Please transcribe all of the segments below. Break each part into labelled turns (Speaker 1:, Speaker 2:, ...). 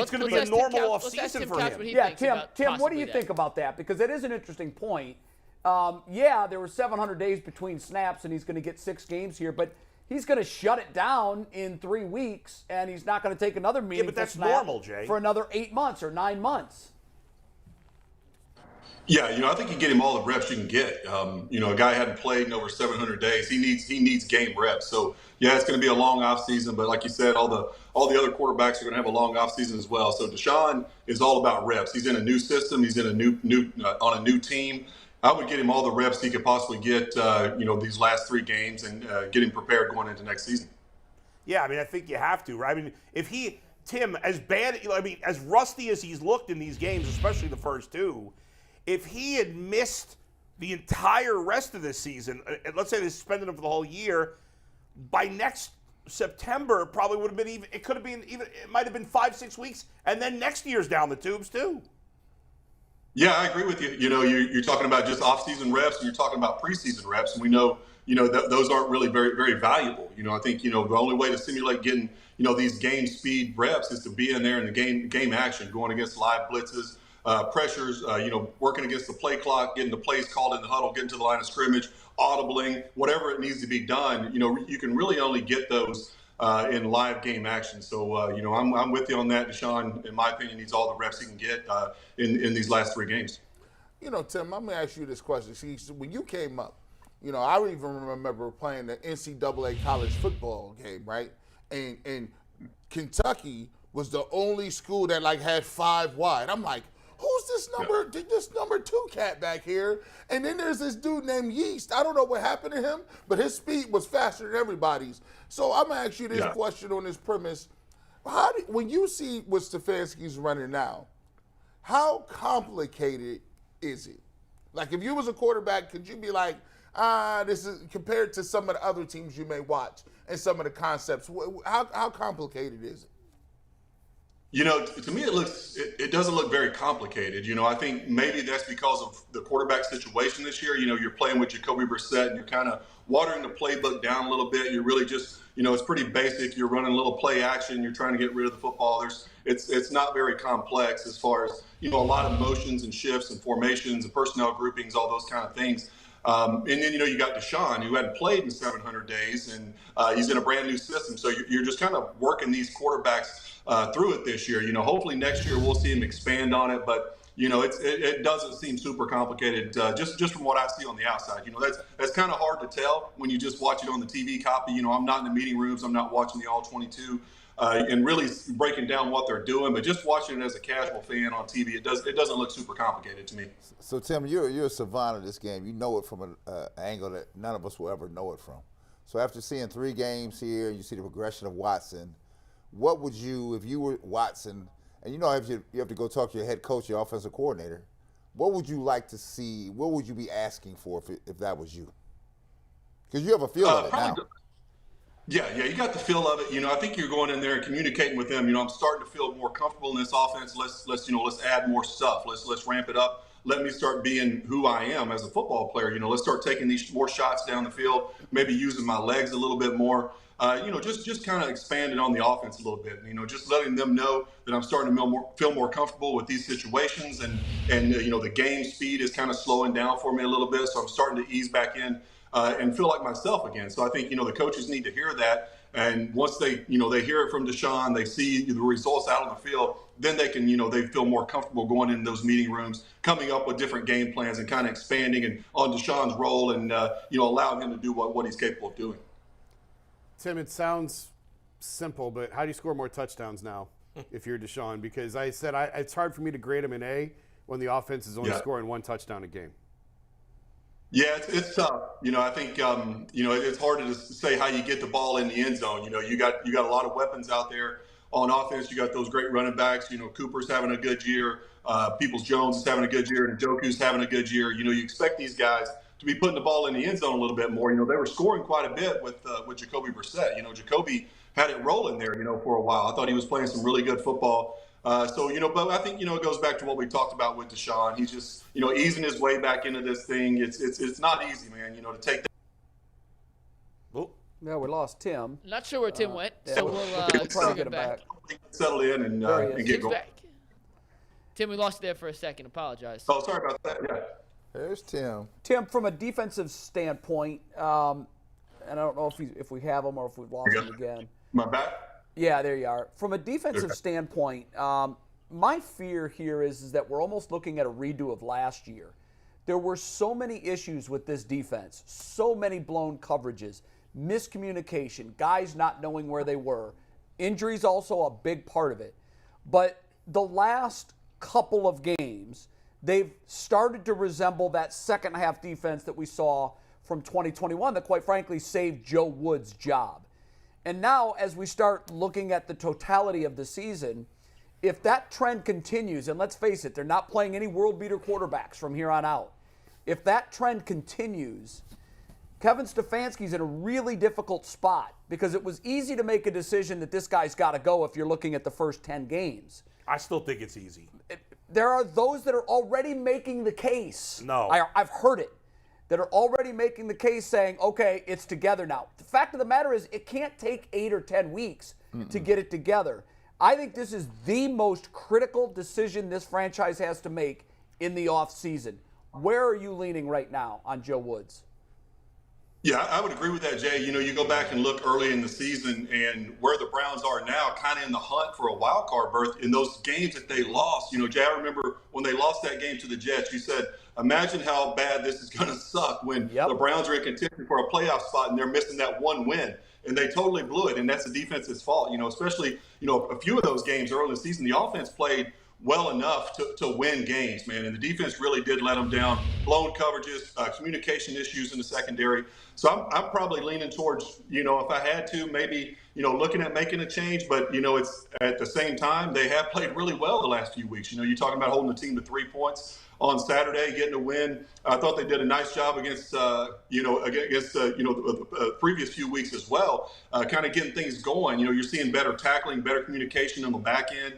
Speaker 1: It's going to be a normal offseason for him.
Speaker 2: Yeah, Tim, what do you think about that? Because it is an interesting point. Yeah, there were 700 days between snaps, and he's going to get 6 games here, but he's going to shut it down in 3 weeks, and he's not going to take another meaningful snap
Speaker 1: normal, Jay.
Speaker 2: for another 8 months or 9 months.
Speaker 3: Yeah, I think you get him all the reps you can get. A guy hadn't played in over 700 days. He needs game reps. So yeah, it's going to be a long off season. But like you said, all the other quarterbacks are going to have a long off season as well. So Deshaun is all about reps. He's in a new system. He's in on a new team. I would get him all the reps he could possibly get. These last 3 games and get him prepared going into next season.
Speaker 1: Yeah, I think you have to, right? Tim, as rusty as he's looked in these games, especially the first 2. If he had missed the entire rest of this season, let's say they suspended him for the whole year, by next September probably would have been even. It could have been even. It might have been 5-6 weeks, and then next year's down the tubes too.
Speaker 3: Yeah, I agree with you. You're talking about just off-season reps, and you're talking about preseason reps, and we know those aren't really very, very valuable. I think the only way to simulate getting these game speed reps is to be in there in the game action, going against live blitzes. Pressures, working against the play clock, getting the plays called in the huddle, getting to the line of scrimmage, audibling, whatever it needs to be done. You can really only get those in live game action. So, I'm with you on that. Deshaun, in my opinion, needs all the reps he can get in these last 3 games.
Speaker 4: Tim, I'm going to ask you this question. See, when you came up, I even remember playing the NCAA college football game, right? And Kentucky was the only school that had 5 wide. I'm like, who's this number 2 cat back here? And then there's this dude named Yeast. I don't know what happened to him, but his speed was faster than everybody's. So I'm going to ask you this question on this premise. When you see what Stefanski's running now, how complicated is it? If you was a quarterback, could you be like, this is compared to some of the other teams you may watch and some of the concepts, how complicated is it?
Speaker 3: To me, it doesn't look very complicated. I think maybe that's because of the quarterback situation this year. You're playing with Jacoby Brissett, and you're kind of watering the playbook down a little bit. You're really just, it's pretty basic. You're running a little play action. You're trying to get rid of the football. It's not very complex as far as, a lot of motions and shifts and formations and personnel groupings, all those kind of things. And then, you got Deshaun, who hadn't played in 700 days, and he's in a brand new system. So you're just kind of working these quarterbacks through it this year. Hopefully next year we'll see him expand on it, but it doesn't seem super complicated just from what I see on the outside. That's kind of hard to tell when you just watch it on the TV copy. I'm not in the meeting rooms, I'm not watching the all 22 and really breaking down what they're doing, but just watching it as a casual fan on TV, it doesn't look super complicated to me.
Speaker 5: So Tim, you're a savant of this game. You know it from an angle that none of us will ever know it from. So after seeing 3 games here, you see the progression of Watson. What would you, if you were Watson, and you have to go talk to your head coach, your offensive coordinator, what would you like to see? What would you be asking for if that was you? Because you have a feel of it now.
Speaker 3: Yeah, you got the feel of it. I think you're going in there and communicating with them. I'm starting to feel more comfortable in this offense. Let's add more stuff. Let's ramp it up. Let me start being who I am as a football player. Let's start taking these more shots down the field. Maybe using my legs a little bit more. Just kind of expanding on the offense a little bit. Just letting them know that I'm starting to feel more comfortable with these situations, and the game speed is kind of slowing down for me a little bit. So I'm starting to ease back in and feel like myself again. So I think the coaches need to hear that, and once they they hear it from Deshaun, they see the results out on the field, then they can they feel more comfortable going in those meeting rooms, coming up with different game plans and kind of expanding and on Deshaun's role and allowing him to do what he's capable of doing.
Speaker 6: Tim, it sounds simple, but how do you score more touchdowns now if you're Deshaun? Because I said it's hard for me to grade him an A when the offense is only scoring 1 touchdown a game.
Speaker 3: Yeah, it's tough. I think it's hard to say how you get the ball in the end zone. You got a lot of weapons out there on offense. You got those great running backs. Cooper's having a good year. Peoples-Jones is having a good year, and Njoku's having a good year. You expect these guys to be putting the ball in the end zone a little bit more. They were scoring quite a bit with Jacoby Brissett. Jacoby had it rolling there, for a while. I thought he was playing some really good football. But I think, it goes back to what we talked about with Deshaun. He's just, easing his way back into this thing. It's not easy, man, to take that.
Speaker 2: Yeah, we lost Tim.
Speaker 7: Not sure where Tim went,
Speaker 2: yeah,
Speaker 7: so we'll
Speaker 2: try to get him back.
Speaker 3: they can settle in and get
Speaker 7: Tim's
Speaker 3: going.
Speaker 7: back. Tim, we lost you there for a second. Apologize.
Speaker 3: Oh, sorry about that. Yeah.
Speaker 5: There's Tim.
Speaker 2: Tim, from a defensive standpoint, and I don't know if we have him or if we've lost him again.
Speaker 3: My back.
Speaker 2: Yeah, there you are. From a defensive standpoint, my fear here is that we're almost looking at a redo of last year. There were so many issues with this defense, so many blown coverages, miscommunication, guys not knowing where they were. Injuries also a big part of it. But the last couple of games, they've started to resemble that second half defense that we saw from 2021 that quite frankly saved Joe Wood's job. And now as we start looking at the totality of the season, if that trend continues, and let's face it, they're not playing any world beater quarterbacks from here on out. If that trend continues, Kevin Stefanski's in a really difficult spot because it was easy to make a decision that this guy's got to go if you're looking at the first 10 games.
Speaker 1: I still think it's easy.
Speaker 2: There are those that are already making the case.
Speaker 1: No.
Speaker 2: I've heard it. That are already making the case saying, okay, it's together now. The fact of the matter is it can't take 8 or 10 weeks to get it together. I think this is the most critical decision this franchise has to make in the offseason. Where are you leaning right now on Joe Woods?
Speaker 3: Yeah, I would agree with that, Jay. You know, you go back and look early in the season and where the Browns are now, kind of in the hunt for a wild card berth in those games that they lost. You know, Jay, I remember when they lost that game to the Jets, you said, imagine how bad this is going to suck when the Browns are in contention for a playoff spot and they're missing that one win. And they totally blew it, and that's the defense's fault. You know, especially, you know, a few of those games early in the season, the offense played well enough to win games, man. And the defense really did let them down. Blown coverages, communication issues in the secondary. So I'm probably leaning towards, you know, if I had to, maybe, you know, looking at making a change. But, you know, it's at the same time, they have played really well the last few weeks. You know, you're talking about holding the team to 3 points on Saturday, getting a win. I thought they did a nice job against the previous few weeks as well, kind of getting things going. You know, you're seeing better tackling, better communication on the back end.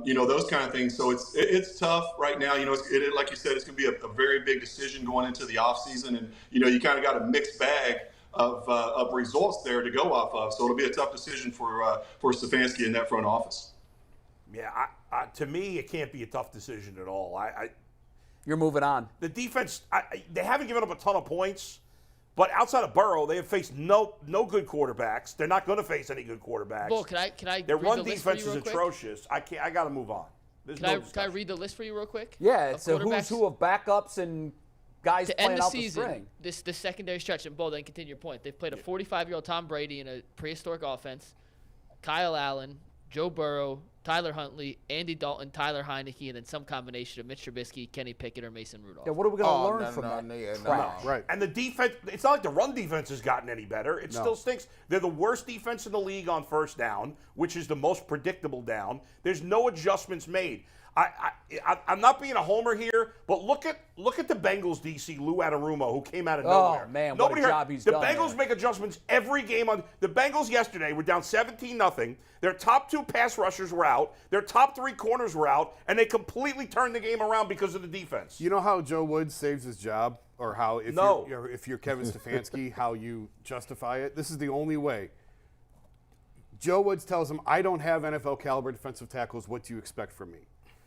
Speaker 3: You know, those kind of things. So it's tough right now. You know, like you said, it's going to be a very big decision going into the offseason. And, you know, you kind of got a mixed bag of results there to go off of. So it'll be a tough decision for Stefanski in that front office.
Speaker 1: Yeah, to me, it can't be a tough decision at all.
Speaker 2: You're moving on.
Speaker 1: The defense, they haven't given up a ton of points. But outside of Burrow, they have faced no good quarterbacks. They're not going to face any good quarterbacks.
Speaker 7: Bull, can I
Speaker 1: Their
Speaker 7: read
Speaker 1: run
Speaker 7: the list
Speaker 1: defense
Speaker 7: for you
Speaker 1: is
Speaker 7: real quick?
Speaker 1: atrocious. I got to move on.
Speaker 7: Can I read the list for you real quick?
Speaker 2: Yeah, it's a
Speaker 7: of
Speaker 2: who's who of backups and guys
Speaker 7: to
Speaker 2: playing
Speaker 7: end the
Speaker 2: out
Speaker 7: season,
Speaker 2: the string.
Speaker 7: this secondary stretch, and Bull, then continue your point. They've played a 45-year-old Tom Brady in a prehistoric offense, Kyle Allen, Joe Burrow, Tyler Huntley, Andy Dalton, Tyler Heineke, and then some combination of Mitch Trubisky, Kenny Pickett, or Mason Rudolph.
Speaker 2: Yeah, what are we going to learn from that?
Speaker 4: No.
Speaker 6: Right.
Speaker 1: And the defense, it's not like the run defense has gotten any better. It still stinks. They're the worst defense in the league on first down, which is the most predictable down. There's no adjustments made. I'm not being a homer here, but look at the Bengals DC Lou Anarumo, who came out of nowhere.
Speaker 2: Oh man,
Speaker 1: Nobody
Speaker 2: what a
Speaker 1: heard.
Speaker 2: job he's
Speaker 1: The
Speaker 2: done.
Speaker 1: Bengals
Speaker 2: there.
Speaker 1: make adjustments every game. The Bengals yesterday were down 17-0. Their top 2 pass rushers were out. Their top 3 corners were out, and they completely turned the game around because of the defense.
Speaker 6: You know how Joe Woods saves his job, or how if you're Kevin Stefanski, how you justify it? This is the only way. Joe Woods tells him, "I don't have NFL caliber defensive tackles. What do you expect from me?"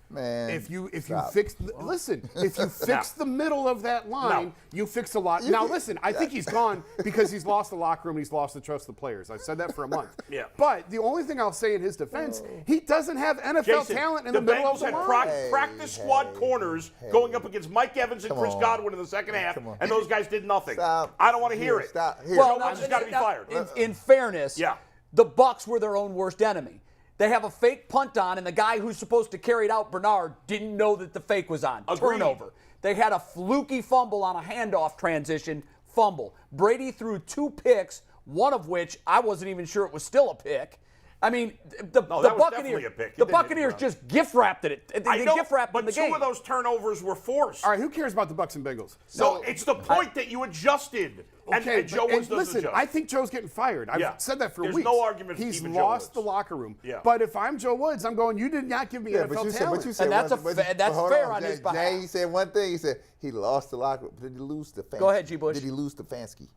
Speaker 5: Man,
Speaker 6: If you
Speaker 5: stop.
Speaker 6: fix the middle of that line, you fix a lot. Now listen, I think he's gone because he's lost the locker room and he's lost the trust of the players. I've said that for a month.
Speaker 1: Yeah.
Speaker 6: But the only thing I'll say in his defense, he doesn't have NFL
Speaker 1: Jason,
Speaker 6: talent in the middle of
Speaker 1: Bengals
Speaker 6: the
Speaker 1: had
Speaker 6: line.
Speaker 1: practice squad corners going up against Mike Evans and
Speaker 5: Come
Speaker 1: Chris
Speaker 5: on.
Speaker 1: Godwin in the second half,
Speaker 5: Come on.
Speaker 1: and those guys did nothing.
Speaker 5: Stop.
Speaker 1: I don't want to hear it.
Speaker 5: Stop. Here.
Speaker 1: Joe Woods has got to be fired.
Speaker 2: In fairness,
Speaker 1: Yeah.
Speaker 2: the Bucs were their own worst enemy. They have a fake punt on, and the guy who's supposed to carry it out, Bernard, didn't know that the fake was on.
Speaker 1: Agreed.
Speaker 2: Turnover. They had a fluky fumble on a handoff transition, fumble. Brady threw 2 picks, one of which I wasn't even sure it was still a pick. I mean, the
Speaker 1: that was definitely
Speaker 2: Buccaneers,
Speaker 1: a pick. It
Speaker 2: the
Speaker 1: didn't
Speaker 2: Buccaneers
Speaker 1: hit the
Speaker 2: just gift wrapped it. They
Speaker 1: I know,
Speaker 2: gift wrapped
Speaker 1: but
Speaker 2: in the
Speaker 1: 2
Speaker 2: game.
Speaker 1: of those turnovers were forced.
Speaker 6: All right, who cares about the Bucks and Bengals?
Speaker 1: No, it's the point that you adjusted.
Speaker 6: Okay,
Speaker 1: and Joe Woods doesn't
Speaker 6: listen,
Speaker 1: adjust.
Speaker 6: I think Joe's getting fired. I've said that for
Speaker 1: There's
Speaker 6: weeks.
Speaker 1: no argument for
Speaker 6: He's
Speaker 1: keeping Joe
Speaker 6: lost the
Speaker 1: Woods.
Speaker 6: locker room.
Speaker 1: Yeah.
Speaker 6: But if I'm Joe Woods, I'm going, you did not give me NFL talent.
Speaker 2: And that's
Speaker 5: hold
Speaker 2: fair on his behalf.
Speaker 5: Jay, he said one thing. He said he lost the locker room. Did he lose Stefanski?
Speaker 2: Go ahead, G. Bush.
Speaker 5: Did he lose Stefanski?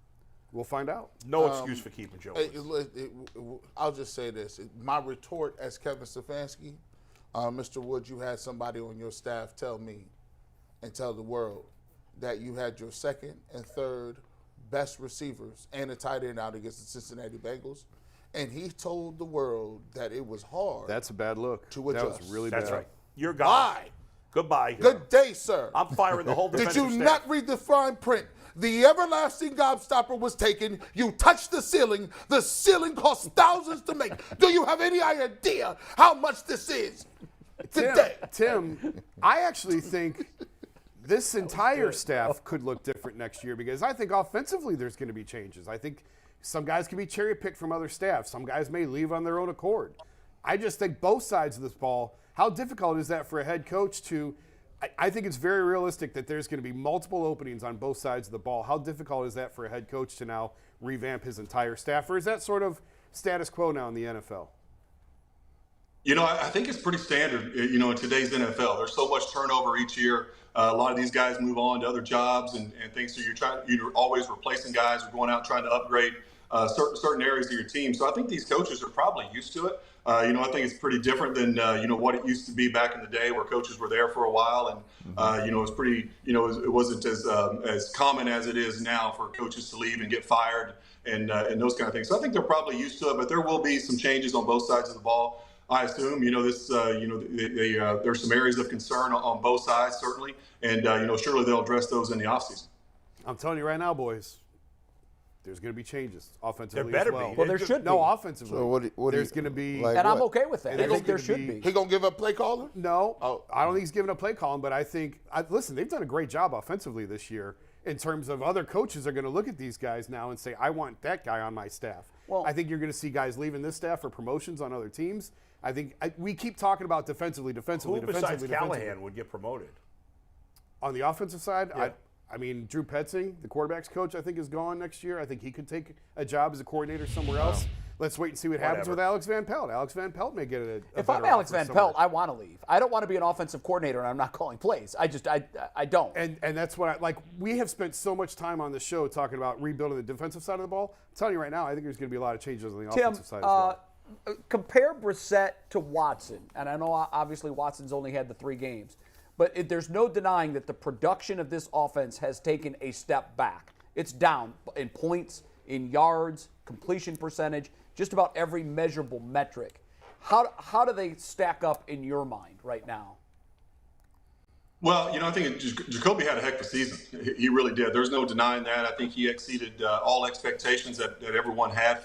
Speaker 6: We'll find out.
Speaker 1: No excuse for keeping Joe Woods.
Speaker 4: I'll just say this. My retort as Kevin Stefanski, Mr. Woods, you had somebody on your staff tell me and tell the world that you had your second and third best receivers and a tight end out against the Cincinnati Bengals. And he told the world that it was hard.
Speaker 6: That's a bad look.
Speaker 4: To adjust.
Speaker 6: That was really bad.
Speaker 1: That's right. You're gone.
Speaker 4: Bye.
Speaker 1: Goodbye.
Speaker 4: Good day, sir.
Speaker 1: I'm firing the whole
Speaker 4: Did
Speaker 1: defensive
Speaker 4: you
Speaker 1: staff.
Speaker 4: not read the fine print? The everlasting gobstopper was taken. You touched the ceiling. The ceiling cost thousands to make. Do you have any idea how much this is today?
Speaker 6: Tim, I actually think this entire staff could look different next year because I think offensively there's going to be changes. I think some guys can be cherry-picked from other staff. Some guys may leave on their own accord. I just think both sides of this ball, how difficult is that for a head coach to – I think it's very realistic that there's going to be multiple openings on both sides of the ball. How difficult is that for a head coach to now revamp his entire staff? Or is that sort of status quo now in the NFL?
Speaker 3: You know, I think it's pretty standard, you know, in today's NFL. There's so much turnover each year. A lot of these guys move on to other jobs and things. So you're always replacing guys or going out trying to upgrade certain areas of your team. So I think these coaches are probably used to it. You know, I think it's pretty different than, you know, what it used to be back in the day where coaches were there for a while. And, you know, it was pretty, you know, it wasn't as common as it is now for coaches to leave and get fired and those kind of things. So I think they're probably used to it, but there will be some changes on both sides of the ball. I assume, you know, this, you know, there's some areas of concern on both sides, certainly. And, you know, surely they'll address those in the offseason.
Speaker 6: I'm telling you right now, boys, there's going to be changes offensively
Speaker 1: There better
Speaker 6: as well.
Speaker 1: be.
Speaker 2: Well, there should be.
Speaker 6: No, offensively.
Speaker 5: So
Speaker 6: there's going to be.
Speaker 5: like
Speaker 2: And I'm
Speaker 5: what?
Speaker 2: okay with that.
Speaker 6: And
Speaker 2: I think there
Speaker 6: there's
Speaker 2: should
Speaker 6: gonna be-
Speaker 2: be.
Speaker 4: He going to give up play caller?
Speaker 6: No,
Speaker 4: Oh.
Speaker 6: I don't think he's giving up play calling, but I think, listen, they've done a great job offensively this year in terms of other coaches are going to look at these guys now and say, I want that guy on my staff.
Speaker 2: Well-
Speaker 6: I think you're going to see guys leaving this staff for promotions on other teams. I think we keep talking about defensively.
Speaker 1: Who besides Callahan would get promoted?
Speaker 6: On the offensive side,
Speaker 1: Yeah.
Speaker 6: I mean, Drew Petzing, the quarterback's coach, I think is gone next year. I think he could take a job as a coordinator somewhere else. Let's wait and see what happens
Speaker 1: Whatever.
Speaker 6: with Alex Van Pelt. Alex Van Pelt may get a
Speaker 2: If I'm
Speaker 6: better
Speaker 2: Alex
Speaker 6: offer
Speaker 2: Van
Speaker 6: somewhere.
Speaker 2: Pelt, I want to leave. I don't want to be an offensive coordinator, and I'm not calling plays. I don't.
Speaker 6: And that's what we have spent so much time on the show talking about rebuilding the defensive side of the ball. I'm telling you right now, I think there's going to be a lot of changes on the
Speaker 2: Tim,
Speaker 6: offensive side as well.
Speaker 2: Compare Brissett to Watson, and I know obviously Watson's only had the 3 games, but there's no denying that the production of this offense has taken a step back. It's down in points, in yards, completion percentage, just about every measurable metric. How do they stack up in your mind right now?
Speaker 3: Well, you know, I think Jacoby had a heck of a season. He really did. There's no denying that. I think he exceeded all expectations that everyone had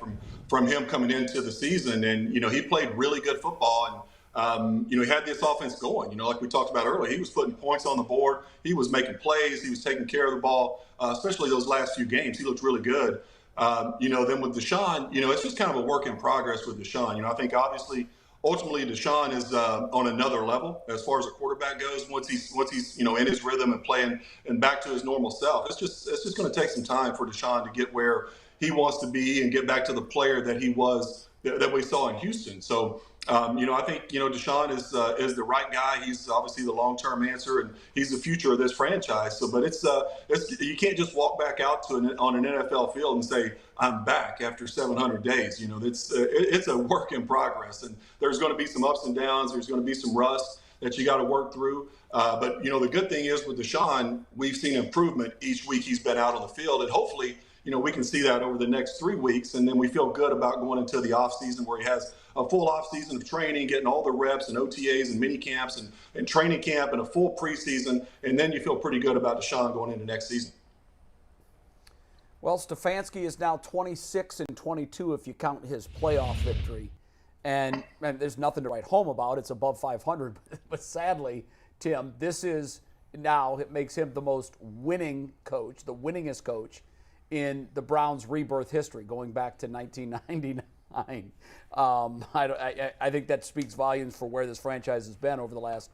Speaker 3: from him coming into the season. And, you know, he played really good football. And, you know, he had this offense going. You know, like we talked about earlier, he was putting points on the board. He was making plays. He was taking care of the ball, especially those last few games. He looked really good. You know, then with Deshaun, you know, it's just kind of a work in progress with Deshaun. You know, I think obviously – ultimately, Deshaun is on another level as far as a quarterback goes. Once he's you know in his rhythm and playing and back to his normal self, it's just going to take some time for Deshaun to get where he wants to be and get back to the player that he was that we saw in Houston. So you know, I think you know Deshaun is the right guy. He's obviously the long-term answer, and he's the future of this franchise. So, but it's you can't just walk back out to on an NFL field and say I'm back after 700 days. You know, it's a work in progress, and there's going to be some ups and downs. There's going to be some rust that you got to work through. But you know, the good thing is with Deshaun, we've seen improvement each week he's been out on the field, and hopefully, you know, we can see that over the next 3 weeks, and then we feel good about going into the offseason where he has a full offseason of training, getting all the reps and OTAs and mini camps and training camp and a full preseason, and then you feel pretty good about Deshaun going into next season.
Speaker 2: Well, Stefanski is now 26-22 if you count his playoff victory. And there's nothing to write home about. It's above 500. But sadly, Tim, this is now, it makes him the most winning coach, the winningest coach in the Browns' rebirth history, going back to 1999. I think that speaks volumes for where this franchise has been over the last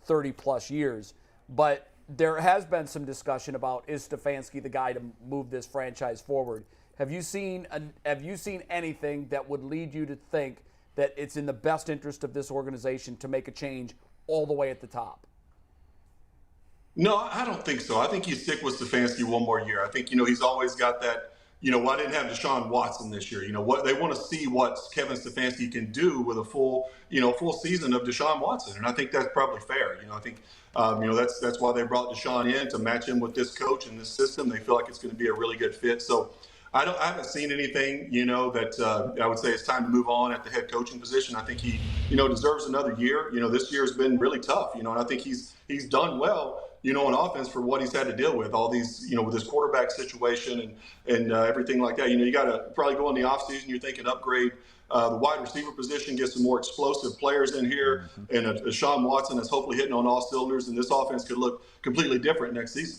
Speaker 2: 30-plus years. But there has been some discussion about, is Stefanski the guy to move this franchise forward? Have you seen anything that would lead you to think that it's in the best interest of this organization to make a change all the way at the top?
Speaker 3: No, I don't think so. I think you stick with Stefanski one more year. I think, you know, he's always got that, why didn't have Deshaun Watson this year? What they want to see what Kevin Stefanski can do with a full season of Deshaun Watson, and I think that's probably fair. I think that's why they brought Deshaun in to match him with this coach and this system. They feel like it's going to be a really good fit. So I haven't seen anything that I would say it's time to move on at the head coaching position. I think he deserves another year. This year has been really tough. And I think he's done well. On offense for what he's had to deal with, all these, with his quarterback situation and everything like that. You got to probably go in the offseason, you're thinking upgrade the wide receiver position, get some more explosive players in here, and a Deshaun Watson that's hopefully hitting on all cylinders, and this offense could look completely different next season.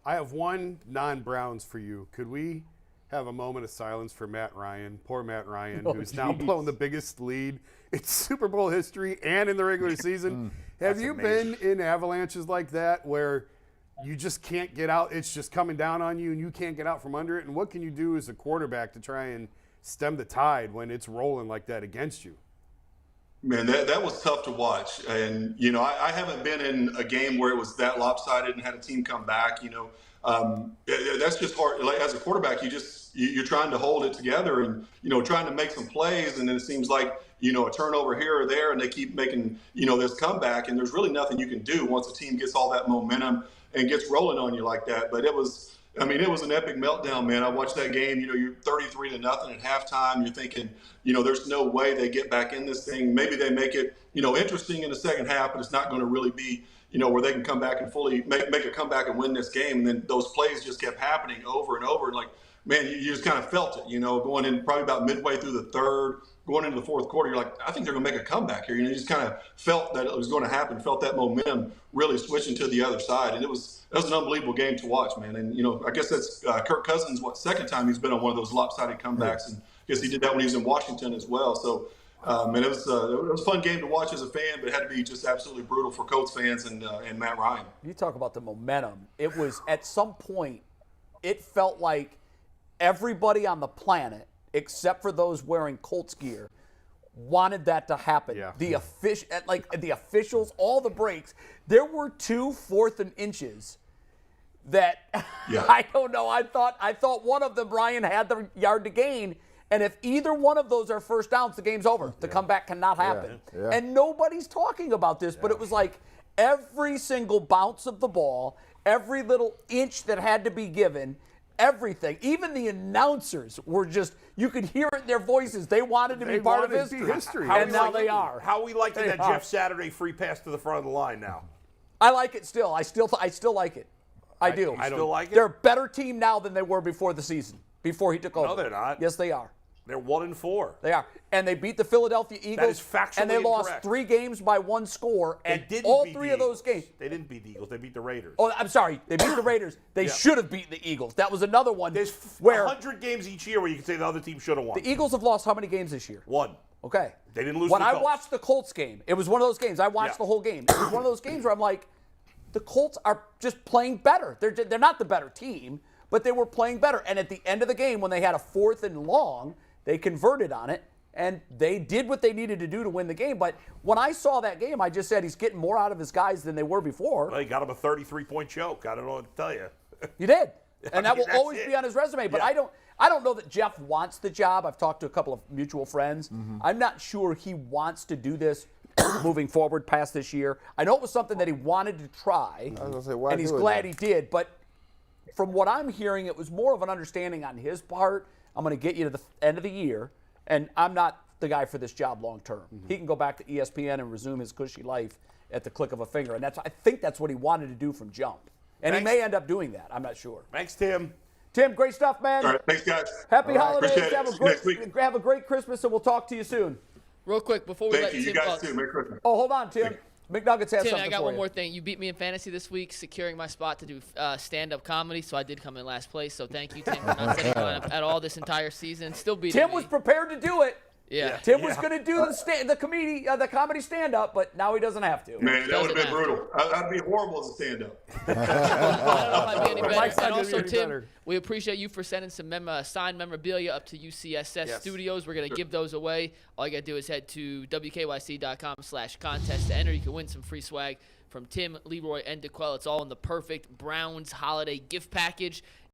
Speaker 6: I have one non-Browns for you. Could we have a moment of silence for Matt Ryan? Poor Matt Ryan, who's now blown the biggest lead in Super Bowl history and in the regular season. Have you been in avalanches like that where you just can't get out? It's just coming down on you and you can't get out from under it? And what can you do as a quarterback to try and stem the tide when it's rolling like that against you?
Speaker 3: Man, that was tough to watch. And, I haven't been in a game where it was that lopsided and had a team come back. That's just hard. Like, as a quarterback, you're trying to hold it together and, trying to make some plays. And then it seems like, a turnover here or there, and they keep making, this comeback. And there's really nothing you can do once a team gets all that momentum and gets rolling on you like that. But it was an epic meltdown, man. I watched that game. You're 33-0 at halftime. You're thinking, there's no way they get back in this thing. Maybe they make it, interesting in the second half, but it's not going to really be, where they can come back and fully make a comeback and win this game. And then those plays just kept happening over and over. And like, man, you just kind of felt it, going in probably about midway through the third, going into the fourth quarter. You're like, I think they're going to make a comeback here. You just kind of felt that it was going to happen, felt that momentum really switching to the other side. And it was an unbelievable game to watch, man. And, I guess that's Kirk Cousins, second time he's been on one of those lopsided comebacks. And I guess he did that when he was in Washington as well. So, and it was a fun game to watch as a fan, but it had to be just absolutely brutal for Colts fans and Matt Ryan.
Speaker 2: You talk about the momentum. It was, at some point, it felt like everybody on the planet, except for those wearing Colts gear, wanted that to happen.
Speaker 6: Yeah.
Speaker 2: The officials, all the breaks. There were 2 4th and inches that I don't know. I thought one of them, Brian, had the yard to gain. And if either one of those are first downs, the game's over. The comeback cannot happen.
Speaker 5: Yeah.
Speaker 2: And nobody's talking about this, but it was like every single bounce of the ball, every little inch that had to be given, everything. Even the announcers were just, you could hear it in their voices. They wanted to be part of history. And now they are.
Speaker 1: How are we liking that Jeff Saturday free pass to the front of the line now?
Speaker 2: I like it still. I still like it. I do.
Speaker 1: I still like it?
Speaker 2: They're a better team now than they were before the season, before he took over.
Speaker 1: No, they're not.
Speaker 2: Yes, they are.
Speaker 1: They're 1-4.
Speaker 2: They are. And they beat the Philadelphia Eagles.
Speaker 1: That is factually
Speaker 2: And they lost
Speaker 1: incorrect.
Speaker 2: 3 games by 1 score. And
Speaker 1: They didn't
Speaker 2: all
Speaker 1: beat
Speaker 2: 3
Speaker 1: the
Speaker 2: of those
Speaker 1: Eagles.
Speaker 2: games.
Speaker 1: They didn't beat the Eagles. They beat the Raiders.
Speaker 2: Oh, I'm sorry. They beat the Raiders. They should have beaten the Eagles. That was another one
Speaker 1: There's
Speaker 2: where
Speaker 1: 100 games each year where you can say the other team should have won.
Speaker 2: the Eagles have lost how many games this year?
Speaker 1: 1.
Speaker 2: Okay.
Speaker 1: They didn't lose
Speaker 2: When
Speaker 1: to the
Speaker 2: I
Speaker 1: Colts.
Speaker 2: watched the Colts game, it was one of those games. I watched the whole game. It was one of those games where I'm like, the Colts are just playing better. They're not the better team, but they were playing better. And at the end of the game, when they had a 4th and long, they converted on it, and they did what they needed to do to win the game. But when I saw that game, I just said he's getting more out of his guys than they were before.
Speaker 1: Well, he got him a 33-point choke. I don't know what to tell you.
Speaker 2: You did. And that will
Speaker 1: That's
Speaker 2: always
Speaker 1: it.
Speaker 2: be on his resume. But
Speaker 1: Yeah.
Speaker 2: I don't know that Jeff wants the job. I've talked to a couple of mutual friends. I'm not sure he wants to do this moving forward past this year. I know it was something that he wanted to try,
Speaker 5: I was gonna say, why
Speaker 2: and he's
Speaker 5: do it
Speaker 2: glad
Speaker 5: now?
Speaker 2: he did. But from what I'm hearing, it was more of an understanding on his part. I'm going to get you to the end of the year, and I'm not the guy for this job long term. He can go back to ESPN and resume his cushy life at the click of a finger. And I think that's what he wanted to do from jump. And
Speaker 1: Thanks.
Speaker 2: he may end up doing that. I'm not sure.
Speaker 1: Thanks, Tim.
Speaker 2: Tim, great stuff, man.
Speaker 3: All right, thanks, guys.
Speaker 2: Happy
Speaker 3: All right,
Speaker 2: holidays.
Speaker 3: appreciate it.
Speaker 2: Have a great Christmas, and we'll talk to you soon.
Speaker 7: Real quick before we
Speaker 3: Thank
Speaker 7: let
Speaker 3: you. You
Speaker 7: Tim
Speaker 3: guys
Speaker 7: go.
Speaker 3: too. Merry Christmas.
Speaker 2: Oh, hold on, Tim. McNuggets has
Speaker 7: Tim,
Speaker 2: something
Speaker 7: I got
Speaker 2: for
Speaker 7: one
Speaker 2: you.
Speaker 7: more thing. You beat me in fantasy this week, securing my spot to do stand-up comedy, so I did come in last place. So thank you, Tim, for not setting mine up at all this entire season. Still beating
Speaker 2: Tim
Speaker 7: me.
Speaker 2: was prepared to do it.
Speaker 7: Yeah.
Speaker 2: Tim was going to do the comedy stand-up, but now he doesn't have to.
Speaker 3: Man, that would have been
Speaker 7: Doesn't have
Speaker 3: brutal. I'd be horrible as a stand-up.
Speaker 7: I don't know if I'd be any better.
Speaker 6: Mike's not
Speaker 7: And
Speaker 6: gonna be
Speaker 7: also,
Speaker 6: any
Speaker 7: Tim,
Speaker 6: better.
Speaker 7: we appreciate you for sending some signed memorabilia up to UCSS Studios. We're going to give those away. All you got to do is head to wkyc.com/contest to enter. You can win some free swag from Tim, Leroy, and DeQuell. It's all in the perfect Browns holiday gift package.